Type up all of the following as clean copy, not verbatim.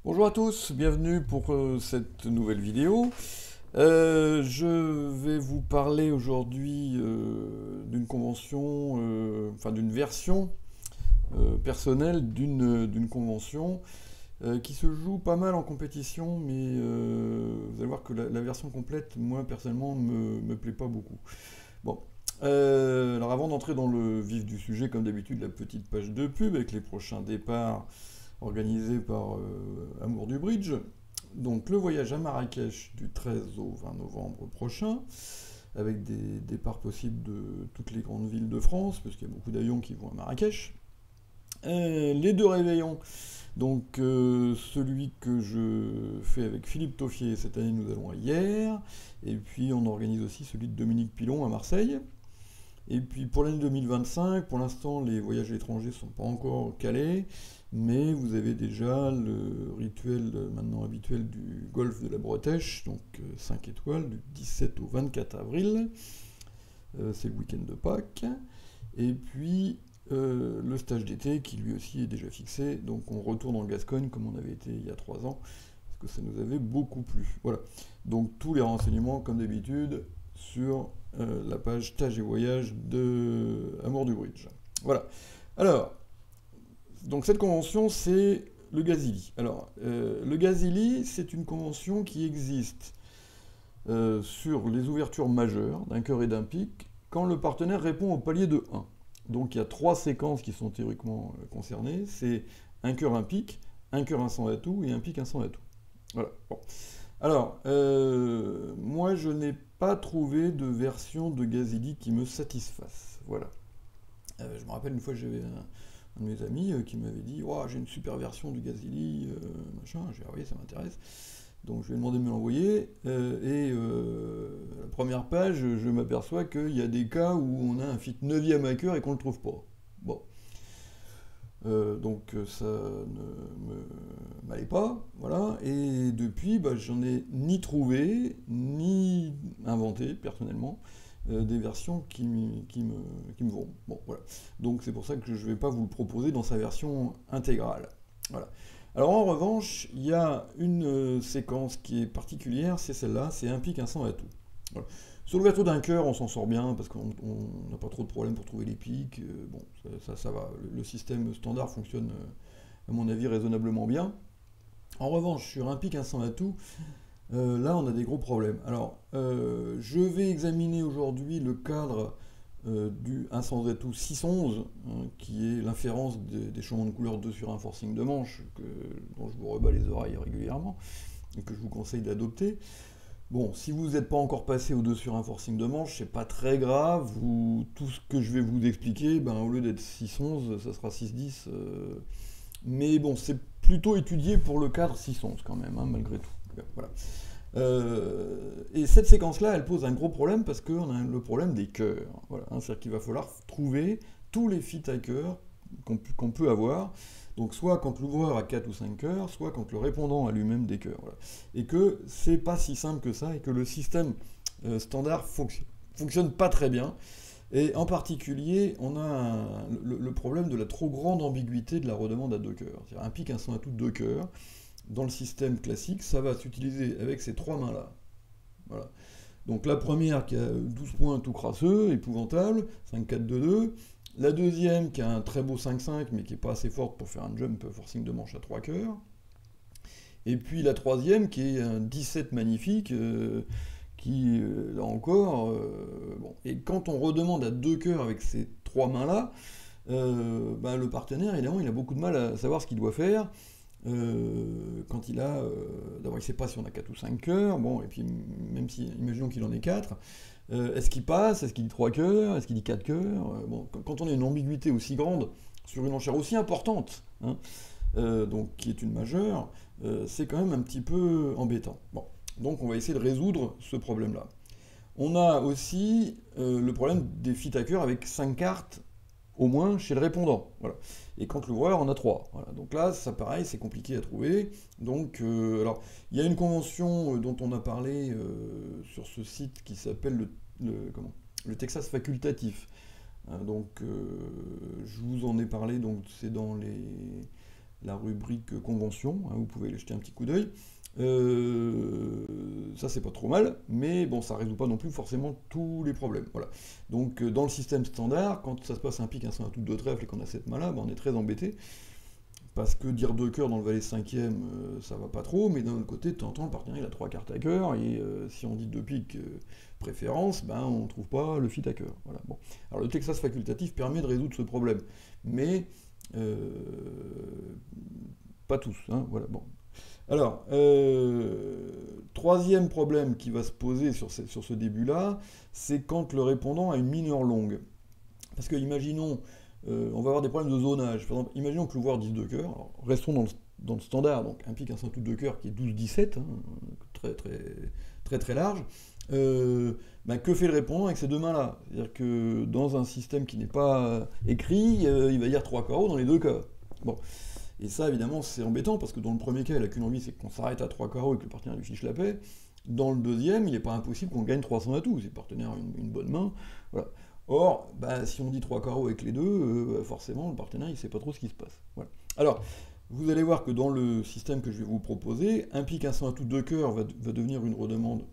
Bonjour à tous, bienvenue pour cette nouvelle vidéo. Je vais vous parler aujourd'hui d'une convention, enfin d'une version personnelle d'une convention qui se joue pas mal en compétition, mais vous allez voir que la version complète, moi personnellement, me plaît pas beaucoup. Bon, alors avant d'entrer dans le vif du sujet, comme d'habitude, la petite page de pub avec les prochains départs organisé par Amour du Bridge. Donc le voyage à Marrakech du 13 au 20 novembre prochain, avec des départs possibles de toutes les grandes villes de France, parce qu'il y a beaucoup d'avions qui vont à Marrakech. Les deux réveillons, donc celui que je fais avec Philippe Toffier, cette année nous allons à Hyères, et puis on organise aussi celui de Dominique Pilon à Marseille. Et puis pour l'année 2025, pour l'instant les voyages à l'étranger ne sont pas encore calés, mais vous avez déjà le rituel maintenant habituel du golfe de la Bretèche, donc 5 étoiles, du 17 au 24 avril, c'est le week-end de Pâques. Et puis le stage d'été qui lui aussi est déjà fixé, donc on retourne en Gascogne comme on avait été il y a 3 ans, parce que ça nous avait beaucoup plu. Voilà, donc tous les renseignements comme d'habitude sur la page stage et voyage de Amour du Bridge. Voilà. Alors, donc cette convention, c'est le Gazili. Alors, le Gazili, c'est une convention qui existe sur les ouvertures majeures d'un cœur et d'un pic quand le partenaire répond au palier de 1. Donc il y a 3 séquences qui sont théoriquement concernées. C'est un cœur, un pic, un cœur, un sans atout et un pic, un sans atout. Voilà. Bon. Alors, moi, je n'ai pas trouvé de version de Gazili qui me satisfasse. Voilà. Je me rappelle une fois, j'avais un de mes amis qui m'avait dit oh, j'ai une super version du Gazili, machin. J'ai dit ah oui, ça m'intéresse. Donc je lui ai demandé de me l'envoyer. La première page, je m'aperçois qu'il y a des cas où on a un fit 9e à cœur et qu'on ne le trouve pas. Bon. Donc ça ne m'allait pas, voilà. Et depuis, bah, j'en ai ni trouvé, ni inventé personnellement des versions qui me vont. Bon, voilà. Donc c'est pour ça que je ne vais pas vous le proposer dans sa version intégrale. Voilà. Alors en revanche, il y a une séquence qui est particulière, c'est celle-là, c'est un pic, un sang à tout. Voilà. Sur l'ouverture d'un cœur, on s'en sort bien parce qu'on n'a pas trop de problèmes pour trouver les pics. Bon, ça va. Le système standard fonctionne, à mon avis, raisonnablement bien. En revanche, sur un pic, un sans atout, là, on a des gros problèmes. Alors, je vais examiner aujourd'hui le cadre du 1 sans atout 611, hein, qui est l'inférence des changements de couleur 2 sur un forcing de manche, dont je vous rebats les oreilles régulièrement, et que je vous conseille d'adopter. Bon, si vous n'êtes pas encore passé au 2 sur un forcing de manche, c'est pas très grave. Tout ce que je vais vous expliquer, ben, au lieu d'être 6-11, ça sera 6-10. Mais bon, c'est plutôt étudié pour le cadre 6-11 quand même, hein, malgré tout. Voilà. Et cette séquence-là, elle pose un gros problème parce qu'on a le problème des cœurs. Voilà, hein, c'est-à-dire qu'il va falloir trouver tous les fits à cœur qu'on peut avoir. Donc soit quand l'ouvreur a 4 ou 5 cœurs, soit quand le répondant a lui-même des cœurs. Voilà. Et que c'est pas si simple que ça et que le système standard fonctionne pas très bien. Et en particulier, on a le problème de la trop grande ambiguïté de la redemande à 2 cœurs. C'est-à-dire un pic, un son à tout 2 cœurs. Dans le système classique, ça va s'utiliser avec ces 3 mains-là. Voilà. Donc la première qui a 12 points tout crasseux, épouvantable, 5-4-2-2. La deuxième qui a un très beau 5-5 mais qui n'est pas assez forte pour faire un jump forcing de manche à 3 cœurs. Et puis la troisième qui est un 17 magnifique qui, là encore, bon. Et quand on redemande à 2 cœurs avec ces 3 mains-là, ben, le partenaire, évidemment, il a beaucoup de mal à savoir ce qu'il doit faire. Quand il a. D'abord, il ne sait pas si on a 4 ou 5 cœurs, bon, et puis même si, imaginons qu'il en ait 4, est-ce qu'il passe? Est-ce qu'il dit 3 cœurs? Est-ce qu'il dit 4 cœurs? Bon, quand on a une ambiguïté aussi grande sur une enchère aussi importante, hein, donc qui est une majeure, c'est quand même un petit peu embêtant. Bon, donc on va essayer de résoudre ce problème-là. On a aussi le problème des fit à cœur avec 5 cartes au moins chez le répondant. Voilà. Et quand l'ouvreur en a 3. Voilà. Donc là, ça pareil, c'est compliqué à trouver. Donc, alors, il y a une convention dont on a parlé sur ce site qui s'appelle le Texas facultatif. Hein, donc, je vous en ai parlé, donc c'est dans la rubrique convention, hein, vous pouvez aller jeter un petit coup d'œil. Ça c'est pas trop mal, mais bon, ça résout pas non plus forcément tous les problèmes. Voilà. Donc dans le système standard, quand ça se passe un pic, un 5, un tout de trèfle et qu'on a cette main-là, ben, on est très embêté. Parce que dire 2 cœurs dans le valet 5e, ça va pas trop, mais d'un autre côté, de temps en temps, le partenaire il a 3 cartes à cœur, et si on dit 2 piques préférence, ben on trouve pas le fit à cœur. Voilà. Bon. Alors le Texas facultatif permet de résoudre ce problème, mais pas tous. Hein. Voilà. Bon. Alors, troisième problème qui va se poser sur ce début-là, c'est quand le répondant a une mineure longue. Parce que, imaginons, on va avoir des problèmes de zonage. Par exemple, imaginons que le voir 10 de cœur. Alors, restons dans le standard, donc un pic, un 5 tout de cœur qui est 12-17, hein, très large. Ben, que fait le répondant avec ces deux mains-là? C'est-à-dire que dans un système qui n'est pas écrit, il va dire 3 carreaux dans les deux cas. Bon. Et ça, évidemment, c'est embêtant, parce que dans le premier cas, il n'a qu'une envie, c'est qu'on s'arrête à 3 carreaux et que le partenaire lui fiche la paix. Dans le deuxième, il n'est pas impossible qu'on gagne 300 à tout, si le partenaire a une bonne main. Voilà. Or, bah, si on dit 3 carreaux avec les deux, forcément, le partenaire, il ne sait pas trop ce qui se passe. Voilà. Alors, vous allez voir que dans le système que je vais vous proposer, un pic, un 100 à tout, 2 cœurs va devenir une redemande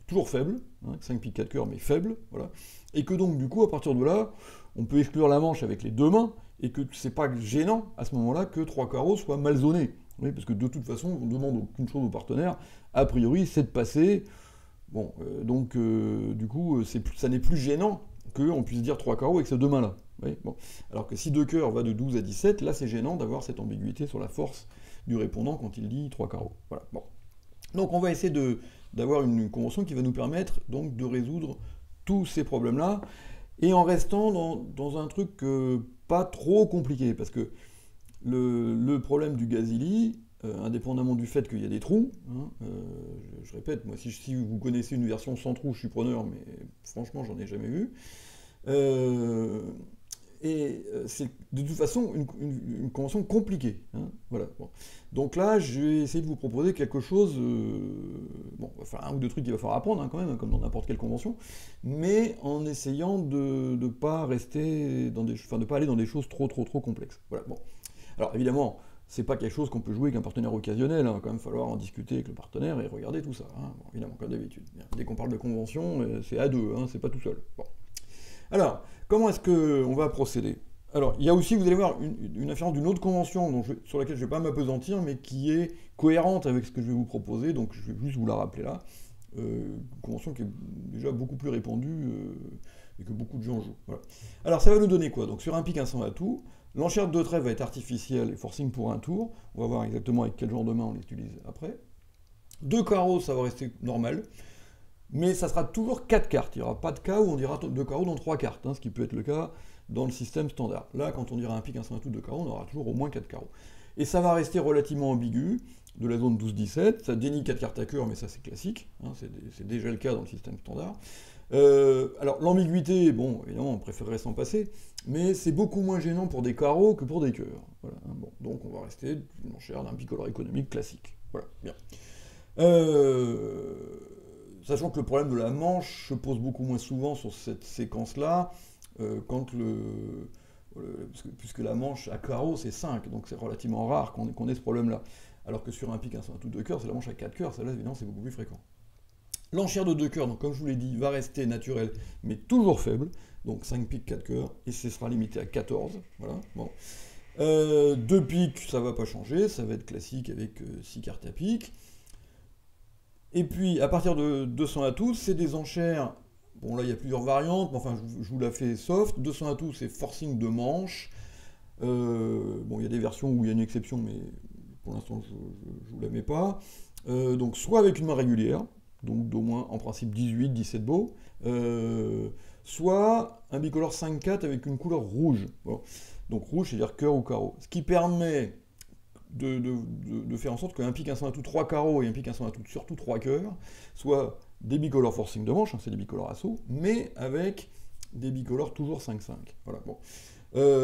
toujours faible, hein, 5 piques 4 cœurs, mais faible, voilà. Et que donc, du coup, à partir de là, on peut exclure la manche avec les deux mains, et que c'est pas gênant, à ce moment-là, que 3 carreaux soient mal zonés. Oui, parce que de toute façon, on ne demande aucune chose au partenaire, a priori, c'est de passer. Bon, donc, du coup, ça n'est plus gênant qu'on puisse dire 3 carreaux avec ces deux mains-là. Oui, bon. Alors que si 2 cœurs va de 12 à 17, là, c'est gênant d'avoir cette ambiguïté sur la force du répondant quand il dit 3 carreaux. Voilà, bon. Donc, on va essayer d'avoir une convention qui va nous permettre donc de résoudre tous ces problèmes-là, et en restant dans un truc pas trop compliqué, parce que le problème du Gazili, indépendamment du fait qu'il y a des trous, hein, je répète, moi si vous connaissez une version sans trous, je suis preneur, mais franchement j'en ai jamais vu. C'est de toute façon une convention compliquée. Hein, voilà, bon. Donc là, je vais essayer de vous proposer quelque chose. Bon, enfin, un ou deux trucs qu'il va falloir apprendre, hein, quand même, comme dans n'importe quelle convention, mais en essayant de ne pas rester dans de pas aller dans des choses trop complexes. Voilà, bon. Alors évidemment, c'est pas quelque chose qu'on peut jouer avec un partenaire occasionnel, hein, il va quand même falloir en discuter avec le partenaire et regarder tout ça. Hein, bon, évidemment, comme d'habitude. Dès qu'on parle de convention, c'est à deux, hein, c'est pas tout seul. Bon. Alors, comment est-ce qu'on va procéder? Alors, il y a aussi, vous allez voir, une afférence d'une autre convention sur laquelle je ne vais pas m'apesantir, mais qui est cohérente avec ce que je vais vous proposer, donc je vais juste vous la rappeler là. Une convention qui est déjà beaucoup plus répandue et que beaucoup de gens jouent. Voilà. Alors, ça va nous donner quoi? Donc, sur un pic, un 100 à tout, l'enchère de trèfle va être artificielle et forcing pour un tour. On va voir exactement avec quel genre de main on l'utilise après. 2 carreaux, ça va rester normal. Mais ça sera toujours 4 cartes. Il n'y aura pas de cas où on dira 2 carreaux dans 3 cartes, hein, ce qui peut être le cas dans le système standard. Là, quand on dira un pic, un 5 à tout, 2 carreaux, on aura toujours au moins 4 carreaux. Et ça va rester relativement ambigu, de la zone 12-17. Ça dénie 4 cartes à cœur, mais ça c'est classique. Hein, c'est déjà le cas dans le système standard. Alors l'ambiguïté, bon, évidemment, on préférerait s'en passer, mais c'est beaucoup moins gênant pour des carreaux que pour des cœurs. Voilà, hein, bon, donc on va rester une enchère d'un bicolore économique classique. Voilà, bien. Sachant que le problème de la manche se pose beaucoup moins souvent sur cette séquence-là, puisque la manche à carreaux c'est 5, donc c'est relativement rare qu'on ait ce problème-là. Alors que sur un pic, un tout de cœur, c'est la manche à 4 cœurs, celle-là évidemment c'est beaucoup plus fréquent. L'enchère de 2 cœurs, donc comme je vous l'ai dit, va rester naturelle, mais toujours faible, donc 5 piques, 4 cœurs, et ce sera limité à 14, voilà, bon. 2 piques, ça va pas changer, ça va être classique avec 6 cartes à pique. Et puis, à partir de 200 à tous, c'est des enchères. Bon, là, il y a plusieurs variantes, mais enfin, je vous la fais soft. 200 à tous, c'est forcing de manche. Bon, il y a des versions où il y a une exception, mais pour l'instant, je ne vous la mets pas. Donc, soit avec une main régulière, donc d'au moins, en principe, 18, 17 beaux, soit un bicolore 5-4 avec une couleur rouge. Bon. Donc, rouge, c'est-à-dire cœur ou carreau. Ce qui permet de faire en sorte qu'un pic, un 100 à tout, 3 carreaux et un pic, un 100 à tout, surtout 3 cœurs, soit des bicolores forcing de manche, hein, c'est des bicolores assaut, mais avec des bicolores toujours 5-5. Voilà, bon.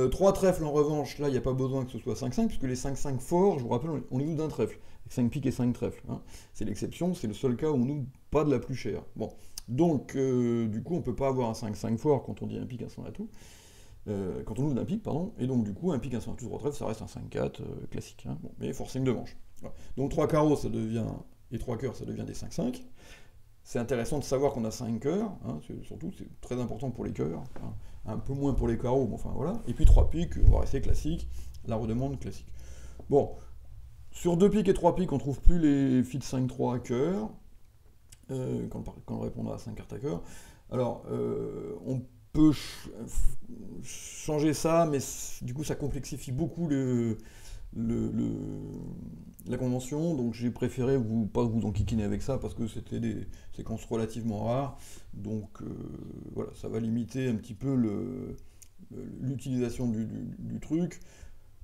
3 trèfles en revanche, là il n'y a pas besoin que ce soit 5-5, puisque les 5-5 forts, je vous rappelle, on les joue d'un trèfle, avec 5 piques et 5 trèfles. Hein. C'est l'exception, c'est le seul cas où on n'ouvre pas de la plus chère. Bon. Donc, du coup, on ne peut pas avoir un 5-5 fort quand on dit un pic, un 100 à tout. quand on ouvre d'un pic, pardon, et donc du coup, un pic, un 5 3 trèfle, ça reste un 5-4 classique, hein, bon, mais forcing de manche. Voilà. Donc 3 carreaux, ça devient, et 3 cœurs, ça devient des 5-5. C'est intéressant de savoir qu'on a 5 cœurs, hein, surtout, c'est très important pour les cœurs, hein, un peu moins pour les carreaux, mais enfin voilà. Et puis 3 piques, on va rester classique, la redemande classique. Bon, sur 2 piques et 3 piques, on ne trouve plus les filles de 5-3 à cœur, quand on répondra à 5 cartes à cœur. Alors, on peut changer ça, mais du coup, ça complexifie beaucoup la convention, donc j'ai préféré pas vous enquiquiner avec ça, parce que c'était des séquences relativement rares, donc voilà, ça va limiter un petit peu l'utilisation du truc.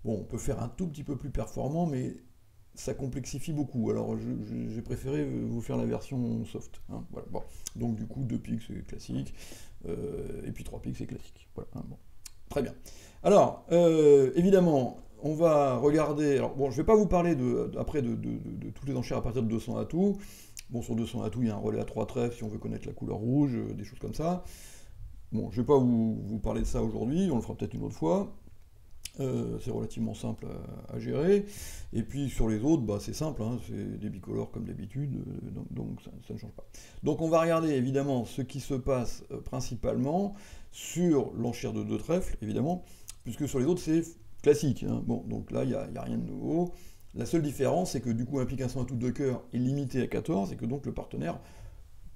Bon, on peut faire un tout petit peu plus performant, mais ça complexifie beaucoup. Alors j'ai préféré vous faire la version soft. Hein, voilà. Bon. Donc du coup, 2 pics c'est classique, et puis 3 pics c'est classique. Voilà, hein, bon. Très bien. Alors, évidemment, on va regarder... Alors bon, je ne vais pas vous parler après de toutes les enchères à partir de 200 atouts. Bon, sur 200 atouts, il y a un relais à 3 trèfles si on veut connaître la couleur rouge, des choses comme ça. Bon, je ne vais pas vous parler de ça aujourd'hui, on le fera peut-être une autre fois. C'est relativement simple à gérer. Et puis sur les autres, bah, c'est simple, hein, c'est des bicolores comme d'habitude, donc ça ne change pas. Donc on va regarder évidemment ce qui se passe principalement sur l'enchère de 2 trèfles, évidemment, puisque sur les autres c'est classique. Hein. Bon, donc là, il n'y a rien de nouveau. La seule différence, c'est que du coup, un pic, un 100 atout de cœur est limité à 14, et que donc le partenaire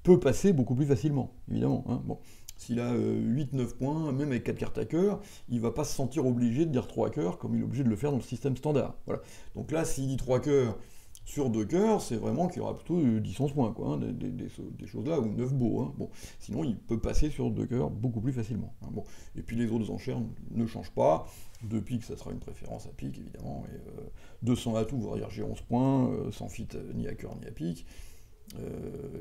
peut passer beaucoup plus facilement, évidemment. Hein. Bon. S'il a 8-9 points, même avec 4 cartes à cœur, il ne va pas se sentir obligé de dire 3 cœurs comme il est obligé de le faire dans le système standard. Voilà. Donc là, s'il dit 3 cœurs sur 2 cœurs, c'est vraiment qu'il y aura plutôt 10-11 points, quoi, hein, des choses là, ou 9 beaux. Hein. Bon. Sinon, il peut passer sur 2 cœurs beaucoup plus facilement. Hein. Bon. Et puis les autres enchères ne changent pas. 2 piques, ça sera une préférence à pique, évidemment. Et 200 à tout, voire j'ai 11 points, sans fit ni à cœur ni à pique.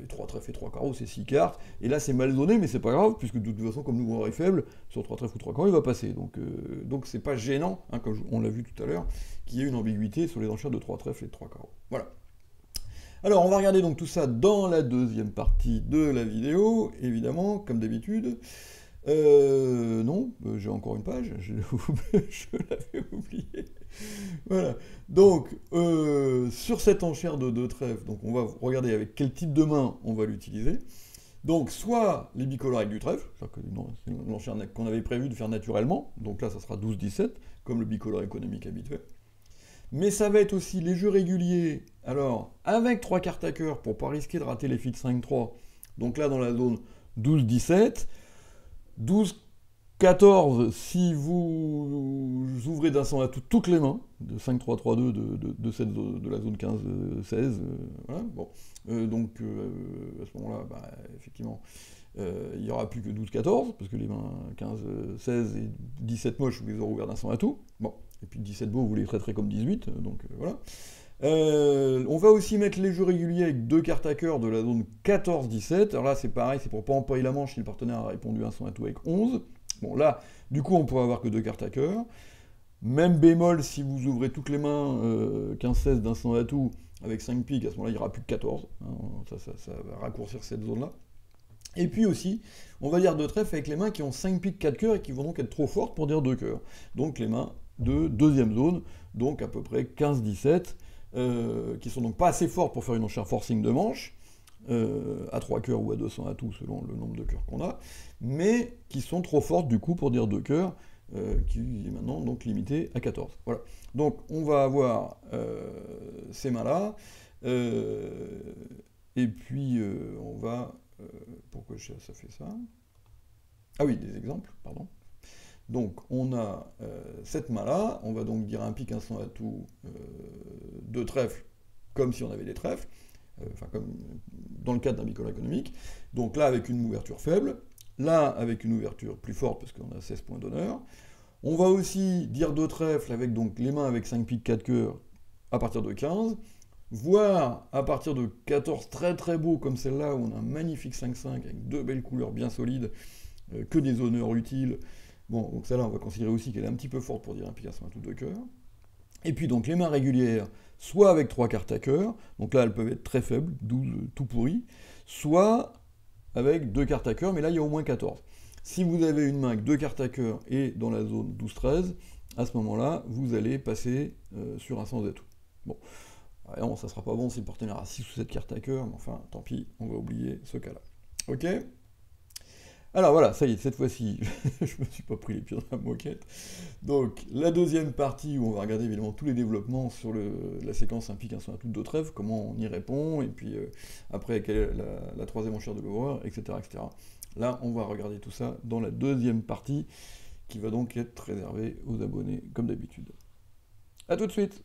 3 trèfles et 3 carreaux, c'est 6 cartes. Et là, c'est mal donné, mais c'est pas grave, puisque de toute façon, comme le mouvement est faible, sur 3 trèfles ou 3 carreaux, il va passer. Donc c'est pas gênant, hein, comme on l'a vu tout à l'heure, qu'il y ait une ambiguïté sur les enchères de 3 trèfles et de 3 carreaux. Voilà. Alors, on va regarder donc tout ça dans la deuxième partie de la vidéo, évidemment, comme d'habitude. Non, j'ai encore une page, je l'avais oublié. Voilà, donc sur cette enchère de 2 trèfles, donc on va regarder avec quel type de main on va l'utiliser. Donc soit les bicolores avec du trèfle, c'est l'enchère qu'on avait prévu de faire naturellement, donc là ça sera 12-17, comme le bicolore économique habituel. Mais ça va être aussi les jeux réguliers, alors avec 3 cartes à cœur pour pas risquer de rater les filles de 5-3, donc là dans la zone 12-17, 12-14 si vous ouvrez d'un 100 à toutes les mains, de 5-3-3-2 de la zone 15-16, voilà, bon. Donc à ce moment-là, bah, effectivement, il n'y aura plus que 12-14, parce que les mains 15-16 et 17 moches, vous les aurez ouverts d'un 100 à tout. Bon. Et puis 17 beaux, vous les traiterez comme 18, donc voilà. On va aussi mettre les jeux réguliers avec 2 cartes à cœur de la zone 14-17. Alors là, c'est pareil, c'est pour pas empailler la manche si le partenaire a répondu un 100 à tout avec 11. Bon, là, du coup, on pourra avoir que 2 cartes à cœur. Même bémol si vous ouvrez toutes les mains 15-16 d'un 100 à tout avec 5 piques, à ce moment-là, il n'y aura plus que 14. Hein, ça va raccourcir cette zone-là. Et puis aussi, on va dire 2 trèfles avec les mains qui ont 5 piques 4 cœurs et qui vont donc être trop fortes pour dire 2 cœurs. Donc les mains de deuxième zone, donc à peu près 15-17, qui sont donc pas assez fortes pour faire une enchère forcing de manche, à 3 cœurs ou à 200 à tout selon le nombre de cœurs qu'on a, mais qui sont trop fortes du coup pour dire 2 cœurs, qui est maintenant donc limité à 14. Voilà. Donc on va avoir ces mains-là, et puis on va... pourquoi ça fait ça? Ah oui, des exemples, pardon. Donc on a cette main-là, on va donc dire un pique, un 100 à tout, 2 trèfles, comme si on avait des trèfles, enfin comme dans le cadre d'un bicolore économique. Donc là avec une ouverture faible, là avec une ouverture plus forte parce qu'on a 16 points d'honneur. On va aussi dire 2 trèfles avec donc les mains avec 5 piques 4 cœurs à partir de 15, voire à partir de 14 très très beaux comme celle-là où on a un magnifique 5-5 avec 2 belles couleurs bien solides, que des honneurs utiles. Bon, donc celle-là on va considérer aussi qu'elle est un petit peu forte pour dire un pique, un 100 à tout de cœur. Et puis donc les mains régulières, soit avec 3 cartes à cœur, donc là elles peuvent être très faibles, 12 tout pourri, soit avec 2 cartes à cœur, mais là il y a au moins 14. Si vous avez une main avec 2 cartes à cœur et dans la zone 12-13, à ce moment-là, vous allez passer sur un sans atout. Bon, alors, ça sera pas bon si le partenaire a 6 ou 7 cartes à cœur, mais enfin, tant pis, on va oublier ce cas-là. Ok? Alors voilà, ça y est, cette fois-ci, je me suis pas pris les pieds dans la moquette. Donc, la deuxième partie où on va regarder évidemment tous les développements sur la séquence implique un son atout de trèfle, comment on y répond, et puis après, quelle est la troisième enchère de l'ouvreur, etc., etc. Là, on va regarder tout ça dans la deuxième partie, qui va donc être réservée aux abonnés, comme d'habitude. A tout de suite!